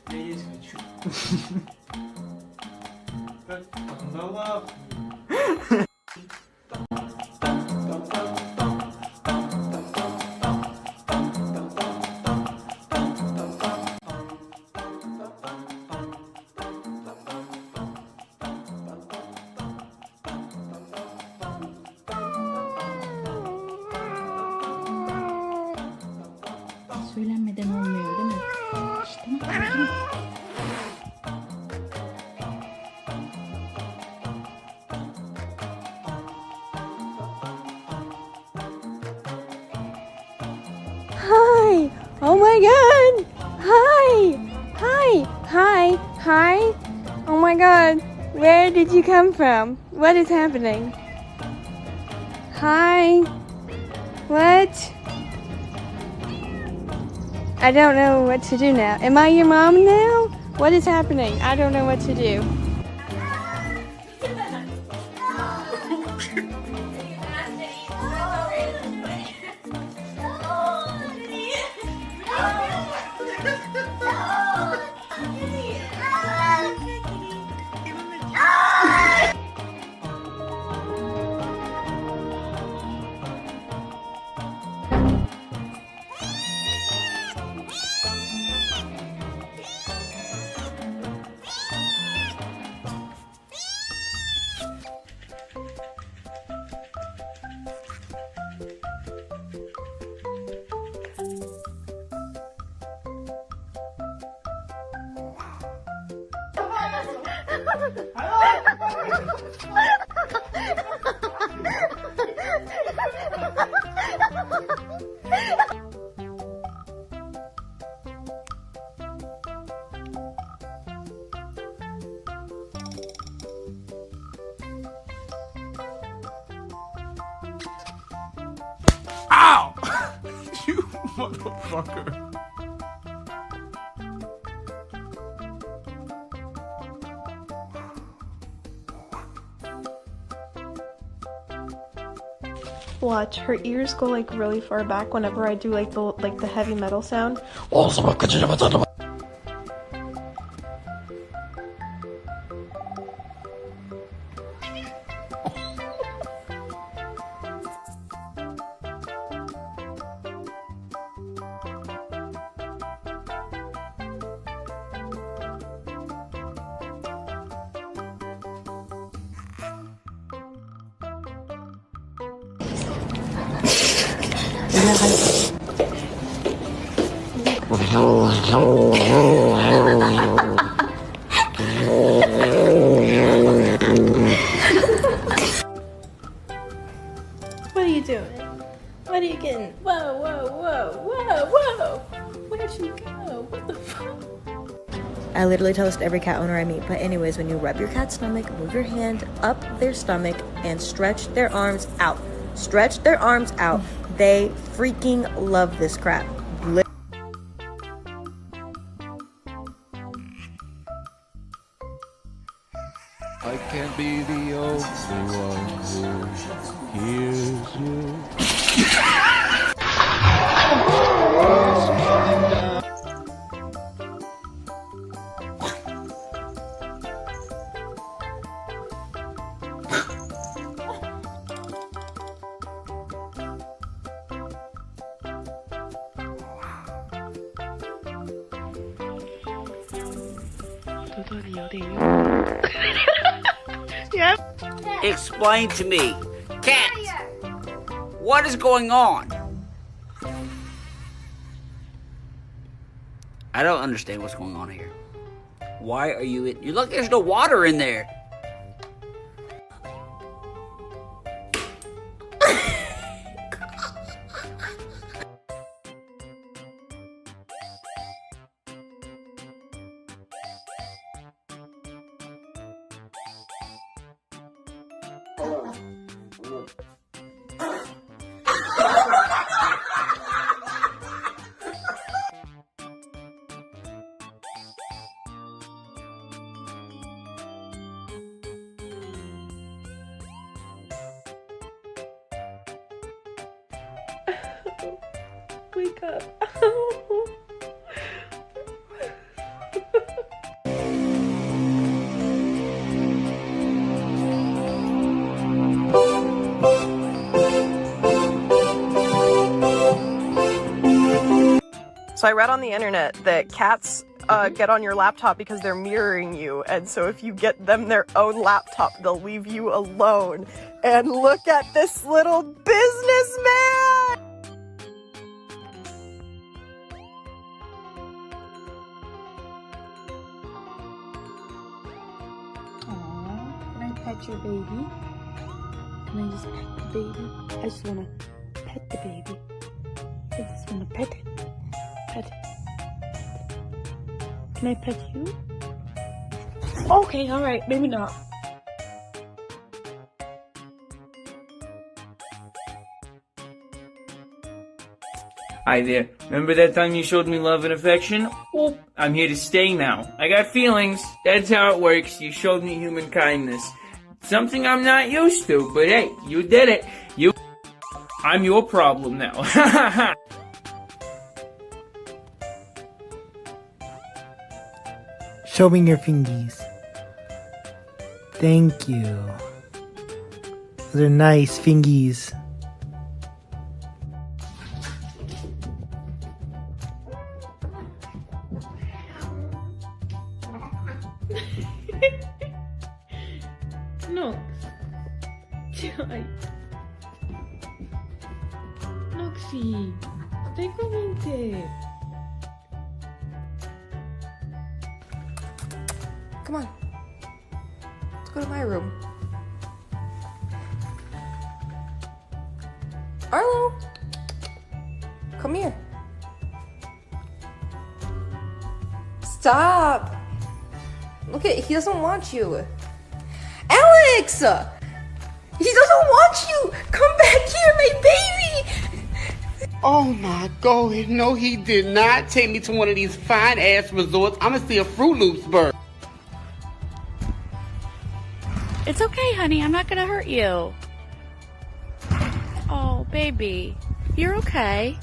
Я есть хочу. Да ладно. Söylenmeden olmuyor değil mi? İşte bakın. Hi! Oh my god! Hi! Hi! Hi! Hi! Oh my god! Where did you come from? What is happening? Hi! What? I don't know what to do now. Am I your mom now? What is happening? I don't know what to do. Ow! You motherfucker. Watch, her ears go like really far back whenever I do like the heavy metal sound. What are you doing? What are you getting? Whoa, whoa, whoa, whoa, whoa! Where'd she go? What the fuck? I literally tell this to every cat owner I meet. But anyways, when you rub your cat's stomach, move your hand up their stomach and stretch their arms out. Stretch their arms out. They freaking love this crap. I can't be the only one who hears you. Explain to me, cat, what is going on? I don't understand what's going on here. Why are you in? You look, there's no water in there. Wake up. So I read on the internet that cats get on your laptop because they're mirroring you, and so if you get them their own laptop, they'll leave you alone. And look at this little businessman! Aww, can I pet your baby? Can I just pet the baby? I just wanna pet the baby. I just wanna pet it. Pet it. Can I pet you? Okay, alright, maybe not. Hi there. Remember that time you showed me love and affection? Well, I'm here to stay now. I got feelings. That's how it works. You showed me human kindness. Something I'm not used to, but hey, you did it. I'm your problem now. Show me your fingies. Thank you. Those are nice fingies. Nox. Ay. Noxy. Stai convinte. Come on. Let's go to my room. Arlo! Come here. Stop! Look at, he doesn't want you. Alex! He doesn't want you! Come back here, my baby! Oh my God, no he did not. Take me to one of these fine ass resorts. I'ma see a Fruit Loops bird. It's okay, honey. I'm not gonna hurt you. Oh, baby. You're okay.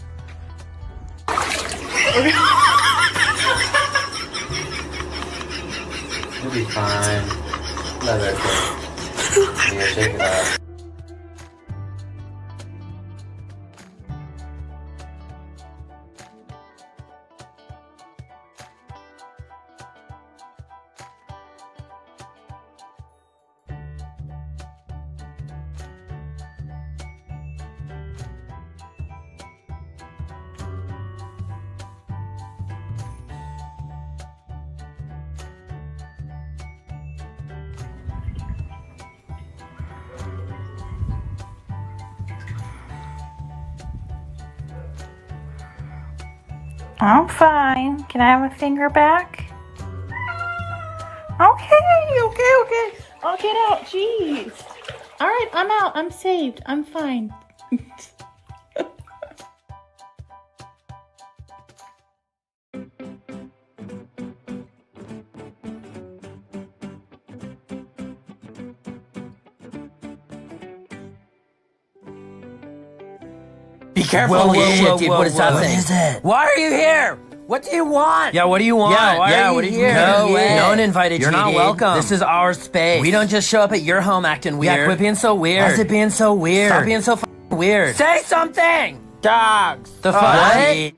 You'll be fine. Let it go. Yeah, shake it out. I'm fine. Can I have a finger back? Okay. I'll get out. Jeez. All right, I'm out. I'm saved. I'm fine. Be careful. Whoa, Shit, dude, what is that thing? What is it? Why are you here? What do you want? Yeah, what do you want? Yeah, what are you here? No way. No one invited you. You're not welcome. This is our space. We don't just show up at your home acting weird. Yeah, quit being so weird. Why's it being so weird? Stop being so f***ing weird. Say something! Dogs. The fuck? What?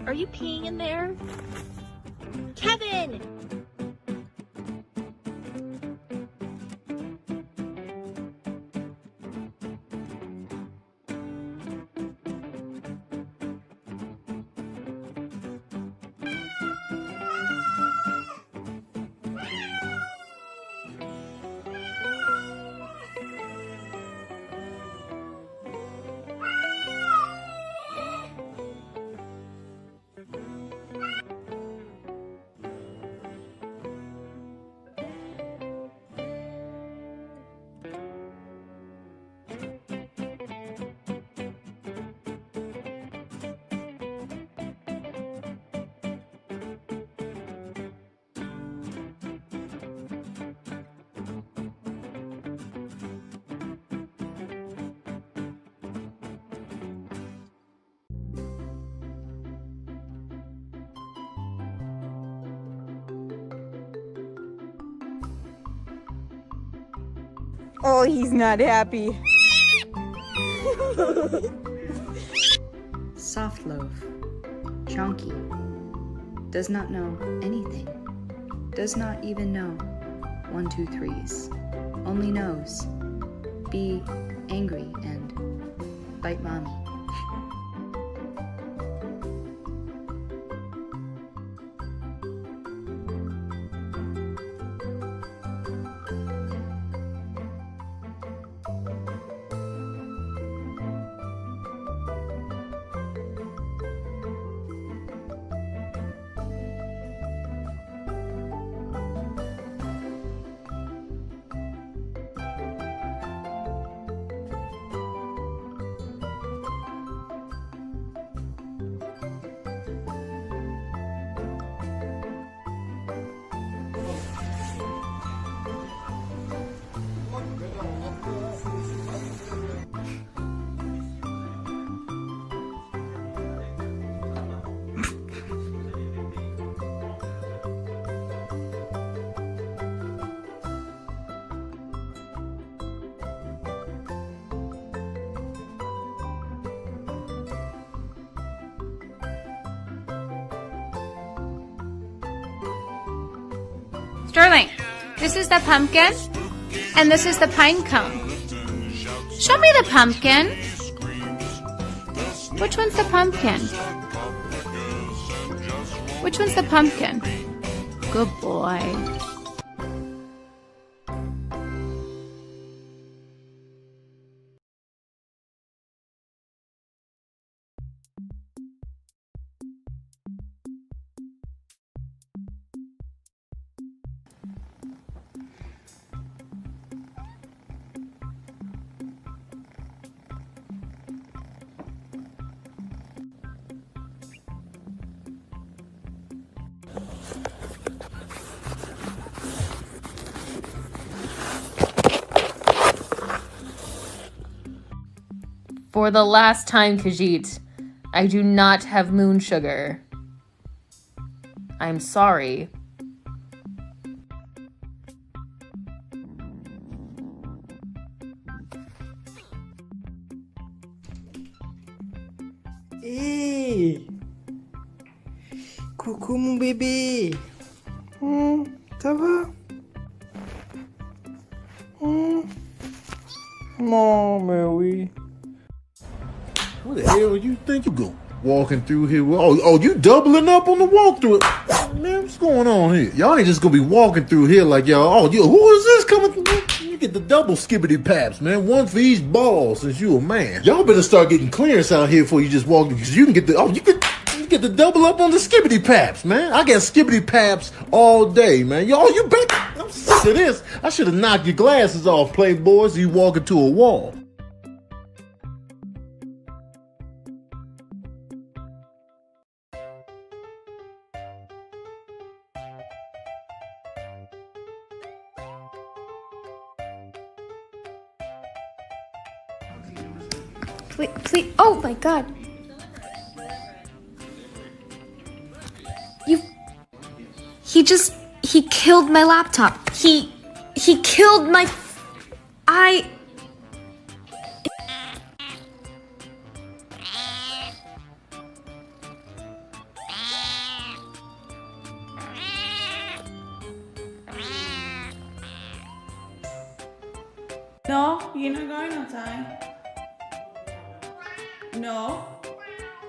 Are you peeing in there? Kevin! Oh, he's not happy. Soft loaf. Chunky. Does not know anything. Does not even know 1, 2, 3s. Only knows be angry and bite mommy. Sterling, this is the pumpkin, and this is the pine cone. Show me the pumpkin. Which one's the pumpkin? Which one's the pumpkin? Good boy. For the last time, Khajiit, I do not have moon sugar. I'm sorry. Hey! Coucou mon bébé! Ça va? Non, mais oui. What the hell you think you go walking through here? Oh, you doubling up on the walkthrough? Man, what's going on here? Y'all ain't just gonna be walking through here like y'all. Oh, who is this coming through? You get the double skibbity paps, man. One for each ball since you a man. Y'all better start getting clearance out here before you just walk, because you can get the you get the double up on the skibbity paps, man. I got skibbity paps all day, man. Y'all, you better. I'm sick of this. I should have knocked your glasses off, playboys. So you walk into a wall. Please, oh my god. He killed my laptop. He killed my, No, you're not going outside. No.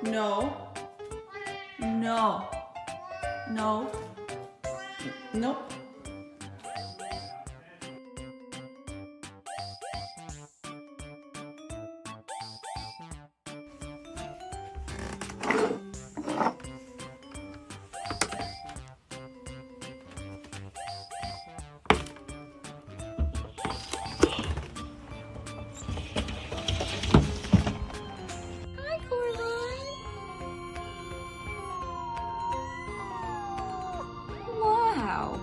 No. No. No. Nope. wow.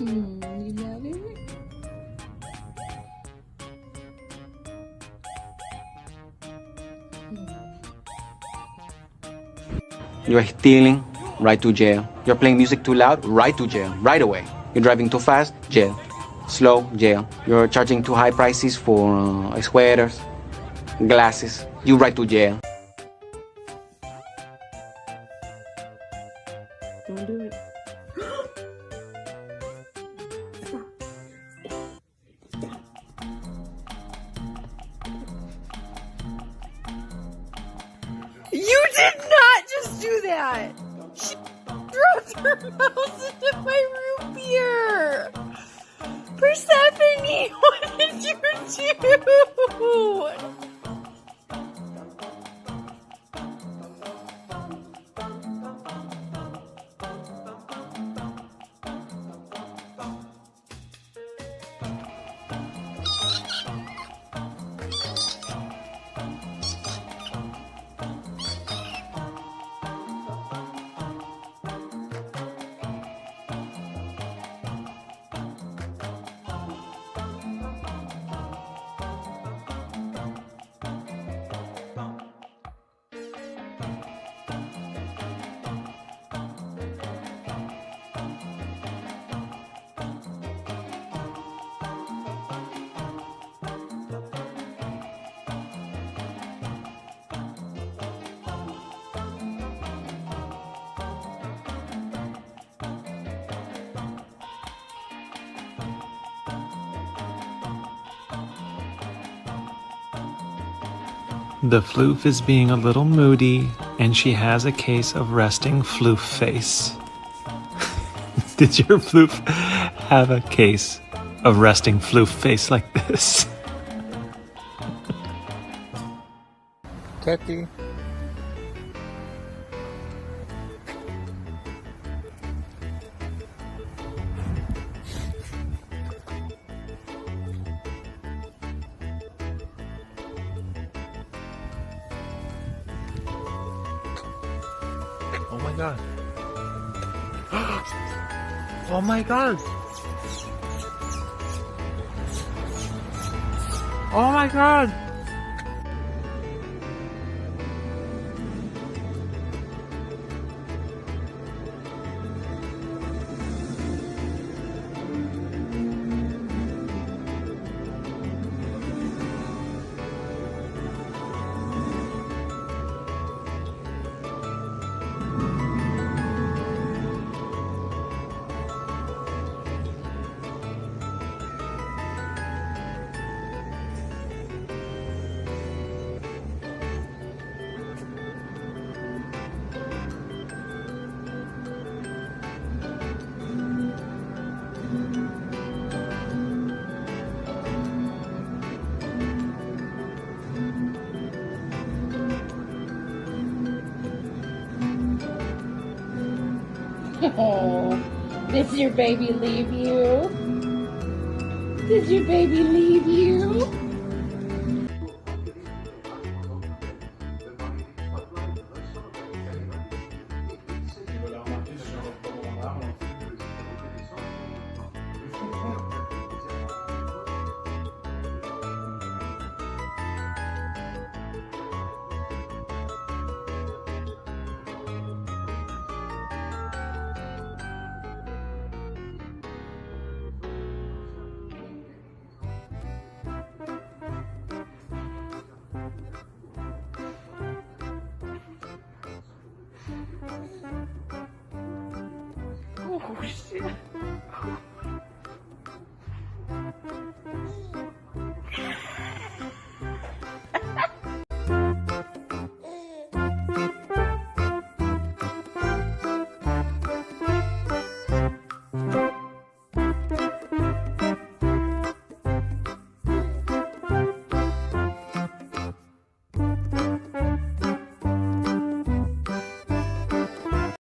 You love it? You're stealing, right to jail. You're playing music too loud, right to jail, right away. You're driving too fast, jail. Slow, jail. You're charging too high prices for sweaters, glasses. You right to jail. Don't do it. You did not just do that! She dropped her mouse into my root beer! Persephone, what did you do? The floof is being a little moody, and she has a case of resting floof face. Did your floof have a case of resting floof face like this? Catchy. Oh my god. Oh my god. Oh my god. Oh, did your baby leave you? Did your baby leave you?